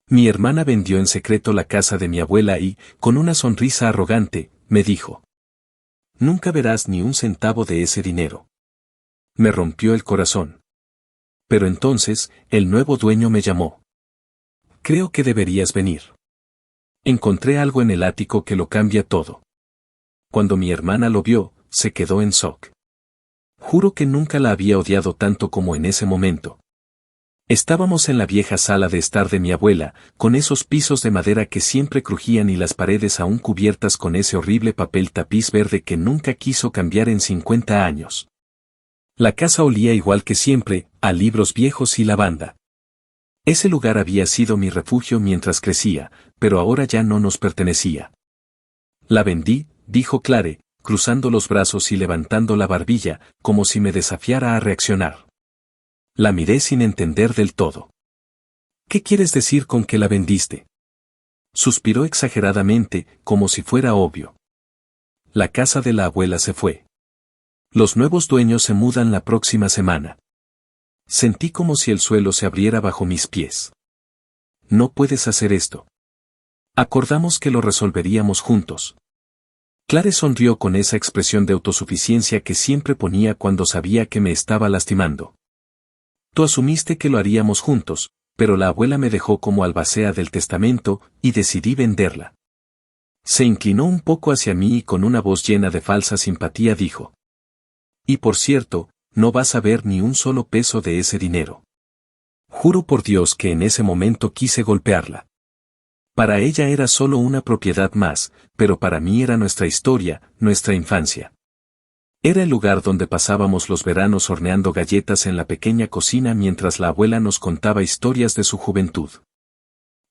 Mi hermana vendió en secreto la casa de mi abuela y, con una sonrisa arrogante, me dijo: nunca verás ni un centavo de ese dinero. Me rompió el corazón. Pero entonces, el nuevo dueño me llamó. Creo que deberías venir. Encontré algo en el ático que lo cambia todo. Cuando mi hermana lo vio, se quedó en shock. Juro que nunca la había odiado tanto como en ese momento. Estábamos en la vieja sala de estar de mi abuela, con esos pisos de madera que siempre crujían y las paredes aún cubiertas con ese horrible papel tapiz verde que nunca quiso cambiar en 50 años. La casa olía igual que siempre, a libros viejos y lavanda. Ese lugar había sido mi refugio mientras crecía, pero ahora ya no nos pertenecía. La vendí, dijo Clare, cruzando los brazos y levantando la barbilla, como si me desafiara a reaccionar. La miré sin entender del todo. ¿Qué quieres decir con que la vendiste? Suspiró exageradamente, como si fuera obvio. La casa de la abuela se fue. Los nuevos dueños se mudan la próxima semana. Sentí como si el suelo se abriera bajo mis pies. No puedes hacer esto. Acordamos que lo resolveríamos juntos. Clare sonrió con esa expresión de autosuficiencia que siempre ponía cuando sabía que me estaba lastimando. Tú asumiste que lo haríamos juntos, pero la abuela me dejó como albacea del testamento, y decidí venderla. Se inclinó un poco hacia mí y con una voz llena de falsa simpatía dijo: y por cierto, no vas a ver ni un solo peso de ese dinero. Juro por Dios que en ese momento quise golpearla. Para ella era solo una propiedad más, pero para mí era nuestra historia, nuestra infancia. Era el lugar donde pasábamos los veranos horneando galletas en la pequeña cocina mientras la abuela nos contaba historias de su juventud.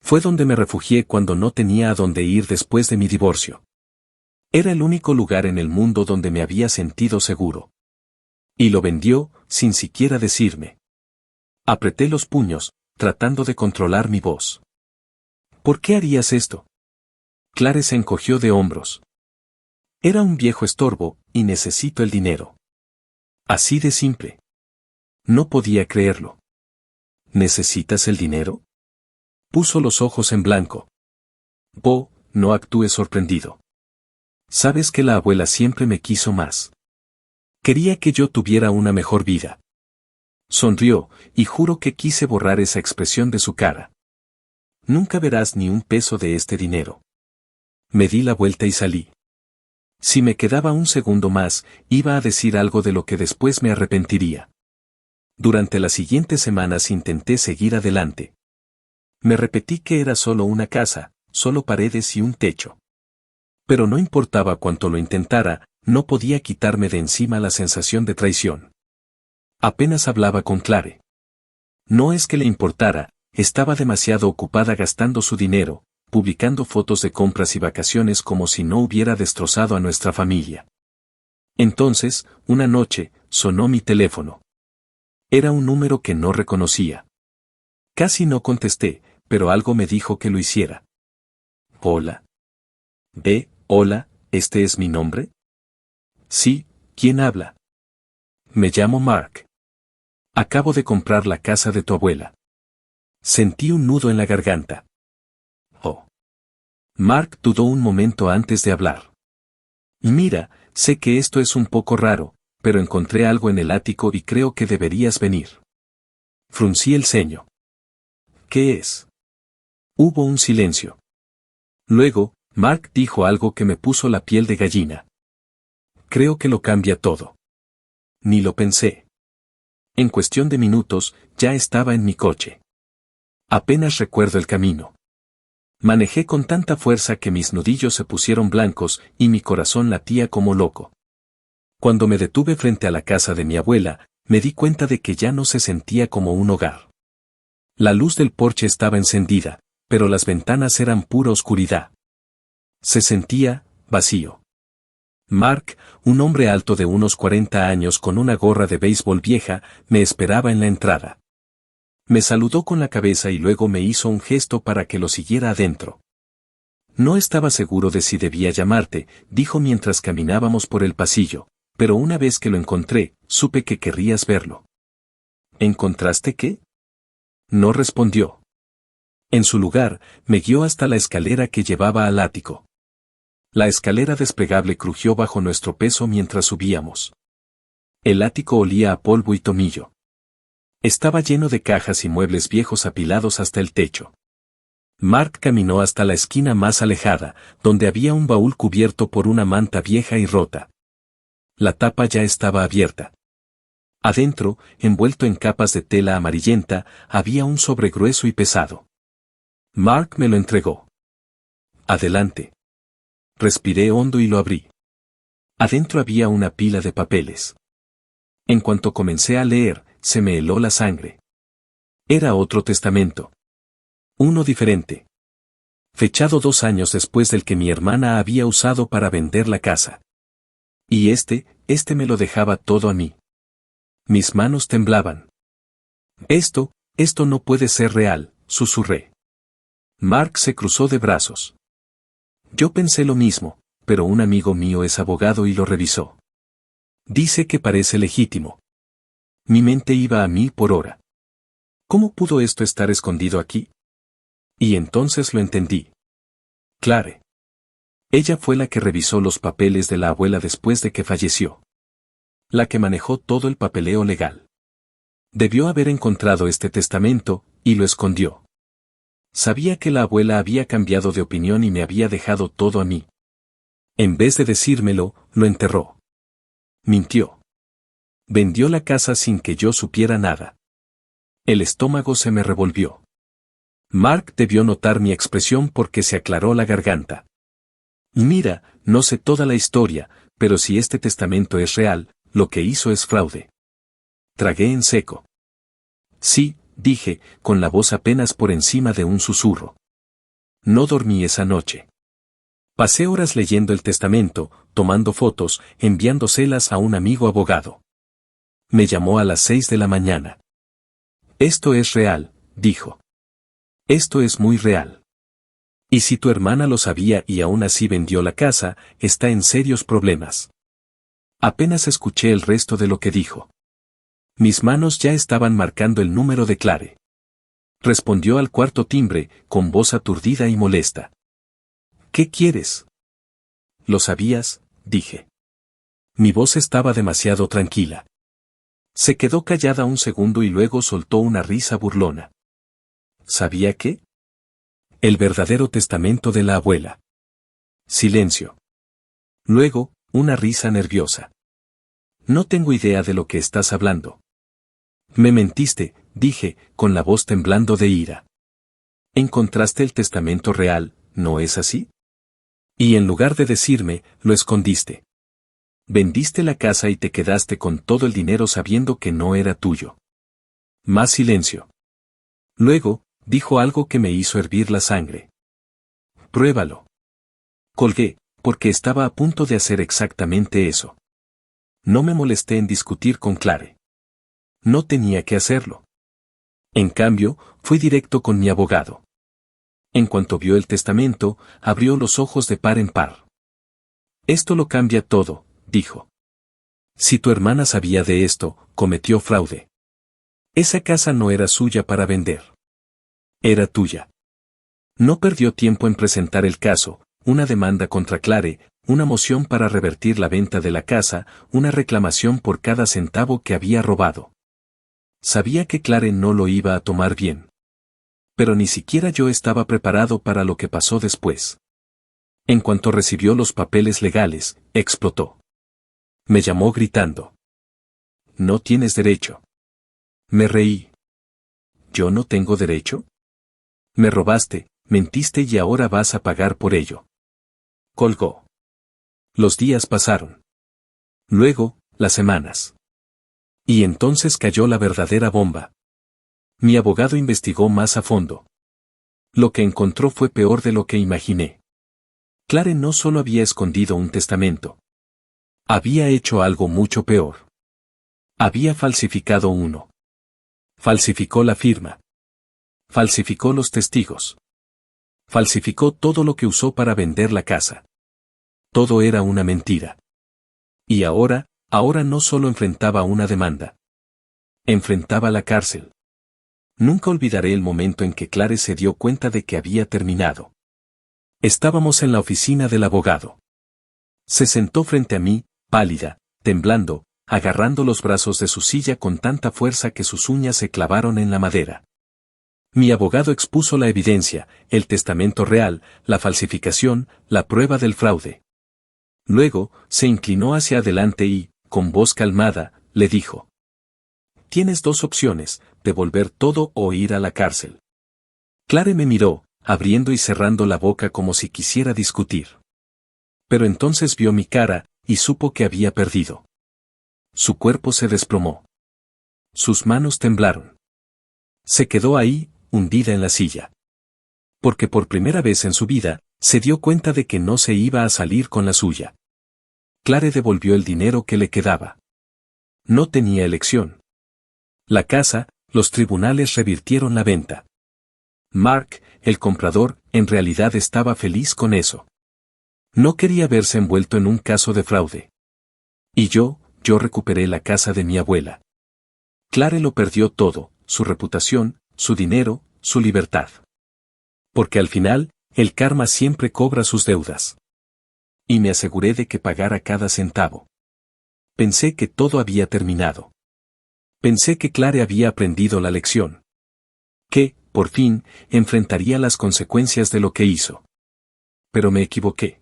Fue donde me refugié cuando no tenía a dónde ir después de mi divorcio. Era el único lugar en el mundo donde me había sentido seguro. Y lo vendió, sin siquiera decirme. Apreté los puños, tratando de controlar mi voz. ¿Por qué harías esto? Clare se encogió de hombros. Era un viejo estorbo, y necesito el dinero. Así de simple. No podía creerlo. ¿Necesitas el dinero? Puso los ojos en blanco. Bo, no actúes sorprendido. Sabes que la abuela siempre me quiso más. Quería que yo tuviera una mejor vida. Sonrió, y juro que quise borrar esa expresión de su cara. Nunca verás ni un peso de este dinero. Me di la vuelta y salí. Si me quedaba un segundo más, iba a decir algo de lo que después me arrepentiría. Durante las siguientes semanas intenté seguir adelante. Me repetí que era solo una casa, solo paredes y un techo. Pero no importaba cuánto lo intentara, no podía quitarme de encima la sensación de traición. Apenas hablaba con Clare. No es que le importara, estaba demasiado ocupada gastando su dinero, publicando fotos de compras y vacaciones como si no hubiera destrozado a nuestra familia. Entonces, una noche, sonó mi teléfono. Era un número que no reconocía. Casi no contesté, pero algo me dijo que lo hiciera. Hola. Hola, ¿este es mi nombre? Sí, ¿quién habla? Me llamo Mark. Acabo de comprar la casa de tu abuela. Sentí un nudo en la garganta. Oh. Mark dudó un momento antes de hablar. Mira, sé que esto es un poco raro, pero encontré algo en el ático y creo que deberías venir. Fruncí el ceño. ¿Qué es? Hubo un silencio. Luego, Mark dijo algo que me puso la piel de gallina. Creo que lo cambia todo. Ni lo pensé. En cuestión de minutos, ya estaba en mi coche. Apenas recuerdo el camino. Manejé con tanta fuerza que mis nudillos se pusieron blancos y mi corazón latía como loco. Cuando me detuve frente a la casa de mi abuela, me di cuenta de que ya no se sentía como un hogar. La luz del porche estaba encendida, pero las ventanas eran pura oscuridad. Se sentía vacío. Mark, un hombre alto de unos 40 años con una gorra de béisbol vieja, me esperaba en la entrada. Me saludó con la cabeza y luego me hizo un gesto para que lo siguiera adentro. No estaba seguro de si debía llamarte, dijo mientras caminábamos por el pasillo, pero una vez que lo encontré, supe que querrías verlo. ¿Encontraste qué? No respondió. En su lugar, me guió hasta la escalera que llevaba al ático. La escalera desplegable crujió bajo nuestro peso mientras subíamos. El ático olía a polvo y tomillo. Estaba lleno de cajas y muebles viejos apilados hasta el techo. Mark caminó hasta la esquina más alejada, donde había un baúl cubierto por una manta vieja y rota. La tapa ya estaba abierta. Adentro, envuelto en capas de tela amarillenta, había un sobre grueso y pesado. Mark me lo entregó. Adelante. Respiré hondo y lo abrí. Adentro había una pila de papeles. En cuanto comencé a leer, se me heló la sangre. Era otro testamento. Uno diferente. Fechado 2 años después del que mi hermana había usado para vender la casa. Y este me lo dejaba todo a mí. Mis manos temblaban. Esto no puede ser real, susurré. Mark se cruzó de brazos. Yo pensé lo mismo, pero un amigo mío es abogado y lo revisó. Dice que parece legítimo. Mi mente iba a 1000 por hora. ¿Cómo pudo esto estar escondido aquí? Y entonces lo entendí. Clare. Ella fue la que revisó los papeles de la abuela después de que falleció. La que manejó todo el papeleo legal. Debió haber encontrado este testamento, y lo escondió. Sabía que la abuela había cambiado de opinión y me había dejado todo a mí. En vez de decírmelo, lo enterró. Mintió. Vendió la casa sin que yo supiera nada. El estómago se me revolvió. Mark debió notar mi expresión porque se aclaró la garganta. Mira, no sé toda la historia, pero si este testamento es real, lo que hizo es fraude. Tragué en seco. Sí, dije, con la voz apenas por encima de un susurro. No dormí esa noche. Pasé horas leyendo el testamento, tomando fotos, enviándoselas a un amigo abogado. Me llamó a las 6 de la mañana. Esto es real, dijo. Esto es muy real. Y si tu hermana lo sabía y aún así vendió la casa, está en serios problemas. Apenas escuché el resto de lo que dijo. Mis manos ya estaban marcando el número de Clare. Respondió al cuarto timbre, con voz aturdida y molesta. ¿Qué quieres? ¿Lo sabías? Dije. Mi voz estaba demasiado tranquila. Se quedó callada un segundo y luego soltó una risa burlona. ¿Sabía qué? El verdadero testamento de la abuela. Silencio. Luego, una risa nerviosa. No tengo idea de lo que estás hablando. Me mentiste, dije, con la voz temblando de ira. Encontraste el testamento real, ¿no es así? Y en lugar de decirme, lo escondiste. Vendiste la casa y te quedaste con todo el dinero sabiendo que no era tuyo. Más silencio. Luego, dijo algo que me hizo hervir la sangre. Pruébalo. Colgué, porque estaba a punto de hacer exactamente eso. No me molesté en discutir con Clare. No tenía que hacerlo. En cambio, fui directo con mi abogado. En cuanto vio el testamento, abrió los ojos de par en par. Esto lo cambia todo, dijo. Si tu hermana sabía de esto, cometió fraude. Esa casa no era suya para vender. Era tuya. No perdió tiempo en presentar el caso, una demanda contra Clare, una moción para revertir la venta de la casa, una reclamación por cada centavo que había robado. Sabía que Clare no lo iba a tomar bien. Pero ni siquiera yo estaba preparado para lo que pasó después. En cuanto recibió los papeles legales, explotó. Me llamó gritando. No tienes derecho. Me reí. ¿Yo no tengo derecho? Me robaste, mentiste y ahora vas a pagar por ello. Colgó. Los días pasaron. Luego, las semanas. Y entonces cayó la verdadera bomba. Mi abogado investigó más a fondo. Lo que encontró fue peor de lo que imaginé. Clare no solo había escondido un testamento. Había hecho algo mucho peor. Había falsificado uno. Falsificó la firma. Falsificó los testigos. Falsificó todo lo que usó para vender la casa. Todo era una mentira. Y ahora no solo enfrentaba una demanda. Enfrentaba la cárcel. Nunca olvidaré el momento en que Clare se dio cuenta de que había terminado. Estábamos en la oficina del abogado. Se sentó frente a mí, pálida, temblando, agarrando los brazos de su silla con tanta fuerza que sus uñas se clavaron en la madera. Mi abogado expuso la evidencia, el testamento real, la falsificación, la prueba del fraude. Luego, se inclinó hacia adelante y, con voz calmada, le dijo: «Tienes dos opciones, devolver todo o ir a la cárcel». Clare me miró, abriendo y cerrando la boca como si quisiera discutir. Pero entonces vio mi cara, y supo que había perdido. Su cuerpo se desplomó. Sus manos temblaron. Se quedó ahí, hundida en la silla. Porque por primera vez en su vida, se dio cuenta de que no se iba a salir con la suya. Clare devolvió el dinero que le quedaba. No tenía elección. La casa, los tribunales revirtieron la venta. Mark, el comprador, en realidad estaba feliz con eso. No quería verse envuelto en un caso de fraude. Y yo recuperé la casa de mi abuela. Clare lo perdió todo, su reputación, su dinero, su libertad. Porque al final, el karma siempre cobra sus deudas. Y me aseguré de que pagara cada centavo. Pensé que todo había terminado. Pensé que Clare había aprendido la lección. Que, por fin, enfrentaría las consecuencias de lo que hizo. Pero me equivoqué.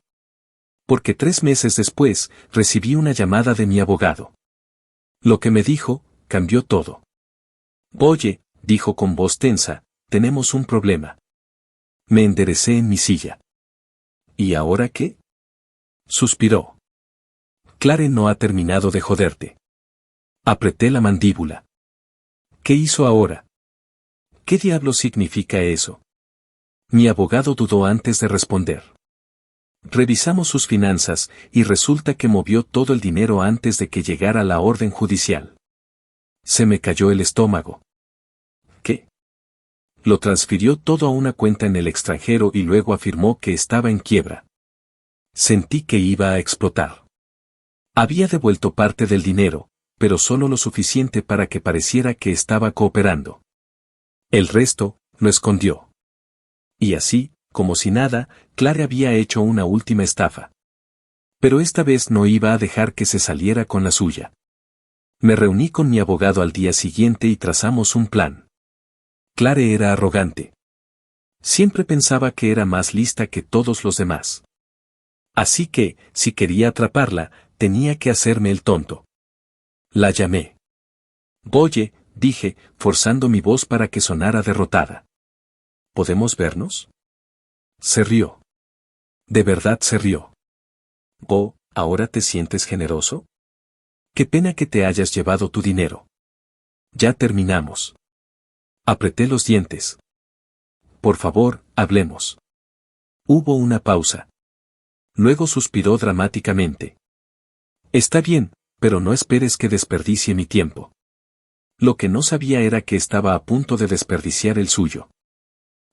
Porque 3 meses después, recibí una llamada de mi abogado. Lo que me dijo, cambió todo. «Oye», dijo con voz tensa, «tenemos un problema». Me enderecé en mi silla. «¿Y ahora qué?», suspiró. «Clare no ha terminado de joderte». Apreté la mandíbula. «¿Qué hizo ahora? ¿Qué diablos significa eso?». Mi abogado dudó antes de responder. Revisamos sus finanzas, y resulta que movió todo el dinero antes de que llegara la orden judicial. Se me cayó el estómago. ¿Qué? Lo transfirió todo a una cuenta en el extranjero y luego afirmó que estaba en quiebra. Sentí que iba a explotar. Había devuelto parte del dinero, pero solo lo suficiente para que pareciera que estaba cooperando. El resto, lo escondió. Y así, como si nada, Clare había hecho una última estafa. Pero esta vez no iba a dejar que se saliera con la suya. Me reuní con mi abogado al día siguiente y trazamos un plan. Clare era arrogante. Siempre pensaba que era más lista que todos los demás. Así que, si quería atraparla, tenía que hacerme el tonto. La llamé. «Oye», dije, forzando mi voz para que sonara derrotada. «¿Podemos vernos?». Se rió. De verdad se rió. «Oh, ¿ahora te sientes generoso? Qué pena que te hayas llevado tu dinero». «Ya terminamos». Apreté los dientes. «Por favor, hablemos». Hubo una pausa. Luego suspiró dramáticamente. «Está bien, pero no esperes que desperdicie mi tiempo». Lo que no sabía era que estaba a punto de desperdiciar el suyo.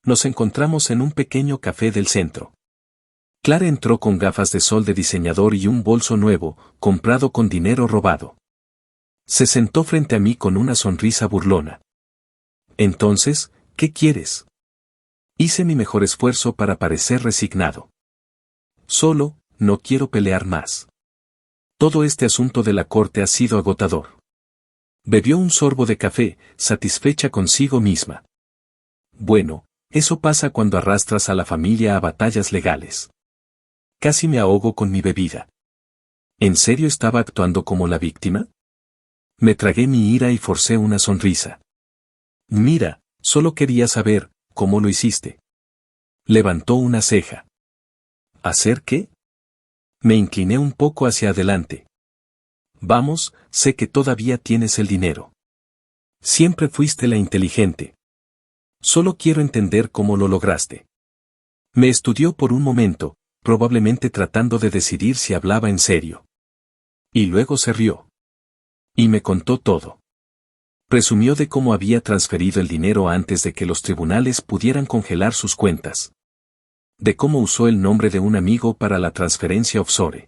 Nos encontramos en un pequeño café del centro. Clare entró con gafas de sol de diseñador y un bolso nuevo, comprado con dinero robado. Se sentó frente a mí con una sonrisa burlona. «Entonces, ¿qué quieres?». Hice mi mejor esfuerzo para parecer resignado. «Solo, no quiero pelear más. Todo este asunto de la corte ha sido agotador». Bebió un sorbo de café, satisfecha consigo misma. «Bueno, eso pasa cuando arrastras a la familia a batallas legales». Casi me ahogo con mi bebida. ¿En serio estaba actuando como la víctima? Me tragué mi ira y forcé una sonrisa. «Mira, solo quería saber, ¿cómo lo hiciste?». Levantó una ceja. «¿Hacer qué?». Me incliné un poco hacia adelante. «Vamos, sé que todavía tienes el dinero. Siempre fuiste la inteligente. Solo quiero entender cómo lo lograste». Me estudió por un momento, probablemente tratando de decidir si hablaba en serio. Y luego se rió. Y me contó todo. Presumió de cómo había transferido el dinero antes de que los tribunales pudieran congelar sus cuentas. De cómo usó el nombre de un amigo para la transferencia offshore.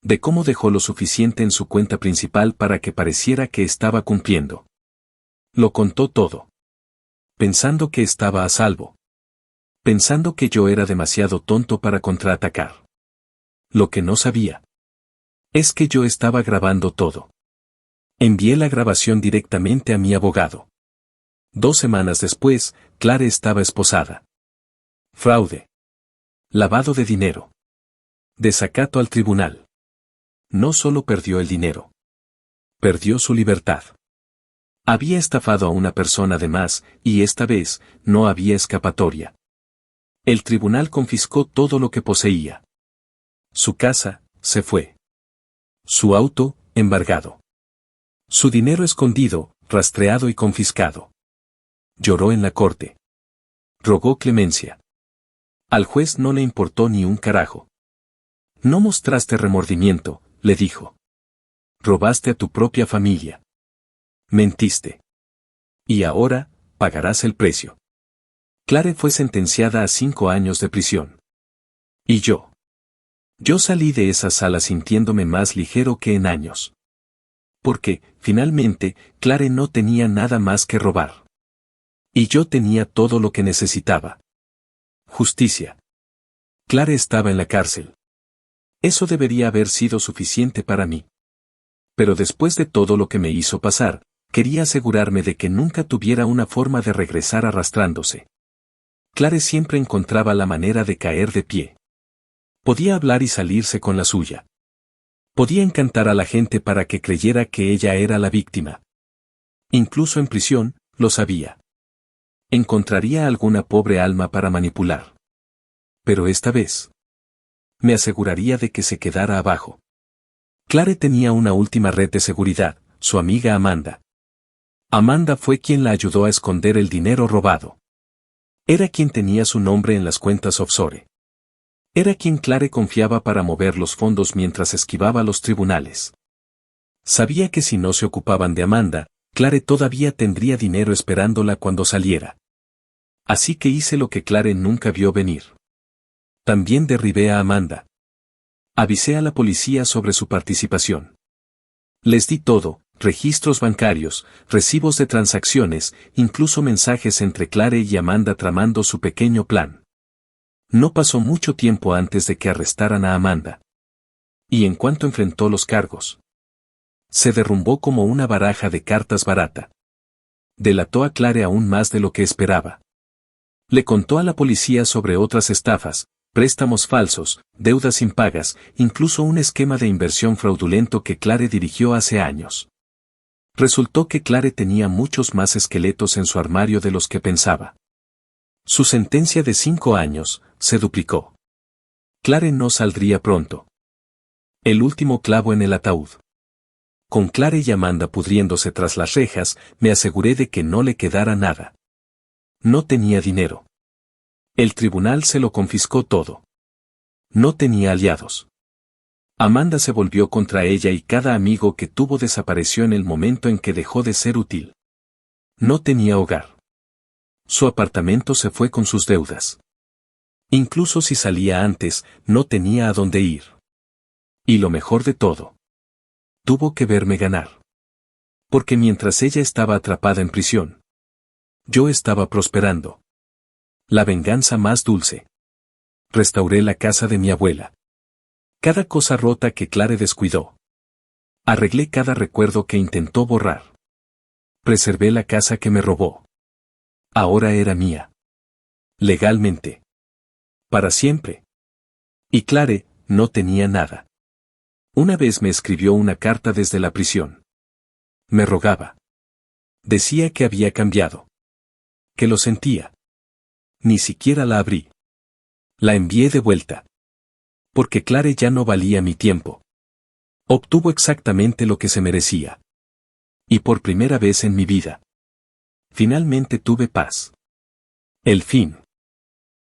De cómo dejó lo suficiente en su cuenta principal para que pareciera que estaba cumpliendo. Lo contó todo. pensando que estaba a salvo. Pensando que yo era demasiado tonto para contraatacar. Lo que no sabía es que yo estaba grabando todo. Envié la grabación directamente a mi abogado. 2 semanas después, Clare estaba esposada. Fraude. Lavado de dinero. Desacato al tribunal. No solo perdió el dinero. Perdió su libertad. Había estafado a una persona de más, y esta vez, no había escapatoria. El tribunal confiscó todo lo que poseía. Su casa, se fue. Su auto, embargado. Su dinero escondido, rastreado y confiscado. Lloró en la corte. Rogó clemencia. Al juez no le importó ni un carajo. No mostraste remordimiento, le dijo. Robaste a tu propia familia. Mentiste. Y ahora, pagarás el precio. Clare fue sentenciada a 5 años de prisión. ¿Y yo? Yo salí de esa sala sintiéndome más ligero que en años. Porque, finalmente, Clare no tenía nada más que robar. Y yo tenía todo lo que necesitaba. Justicia. Clare estaba en la cárcel. Eso debería haber sido suficiente para mí. Pero después de todo lo que me hizo pasar, quería asegurarme de que nunca tuviera una forma de regresar arrastrándose. Clare siempre encontraba la manera de caer de pie. Podía hablar y salirse con la suya. Podía encantar a la gente para que creyera que ella era la víctima. Incluso en prisión, lo sabía. Encontraría alguna pobre alma para manipular. Pero esta vez, me aseguraría de que se quedara abajo. Clare tenía una última red de seguridad, su amiga Amanda. Amanda fue quien la ayudó a esconder el dinero robado. Era quien tenía su nombre en las cuentas offshore. Era quien Clare confiaba para mover los fondos mientras esquivaba los tribunales. Sabía que si no se ocupaban de Amanda, Clare todavía tendría dinero esperándola cuando saliera. Así que hice lo que Clare nunca vio venir. También derribé a Amanda. Avisé a la policía sobre su participación. Les di todo, registros bancarios, recibos de transacciones, incluso mensajes entre Clare y Amanda tramando su pequeño plan. No pasó mucho tiempo antes de que arrestaran a Amanda. Y en cuanto enfrentó los cargos, se derrumbó como una baraja de cartas barata. Delató a Clare aún más de lo que esperaba. Le contó a la policía sobre otras estafas, préstamos falsos, deudas impagas, incluso un esquema de inversión fraudulento que Clare dirigió hace años. Resultó que Clare tenía muchos más esqueletos en su armario de los que pensaba. Su sentencia de 5 años se duplicó. Clare no saldría pronto. El último clavo en el ataúd. Con Clare y Amanda pudriéndose tras las rejas, me aseguré de que no le quedara nada. No tenía dinero. El tribunal se lo confiscó todo. No tenía aliados. Amanda se volvió contra ella y cada amigo que tuvo desapareció en el momento en que dejó de ser útil. No tenía hogar. Su apartamento se fue con sus deudas. Incluso si salía antes, no tenía a dónde ir. Y lo mejor de todo. Tuvo que verme ganar. Porque mientras ella estaba atrapada en prisión, yo estaba prosperando. La venganza más dulce. Restauré la casa de mi abuela. Cada cosa rota que Clare descuidó. Arreglé cada recuerdo que intentó borrar. Preservé la casa que me robó. Ahora era mía. Legalmente. Para siempre. Y Clare, no tenía nada. Una vez me escribió una carta desde la prisión. Me rogaba. Decía que había cambiado. Que lo sentía. Ni siquiera la abrí. La envié de vuelta. Porque Clare ya no valía mi tiempo. Obtuvo exactamente lo que se merecía. Y por primera vez en mi vida, finalmente tuve paz. El fin.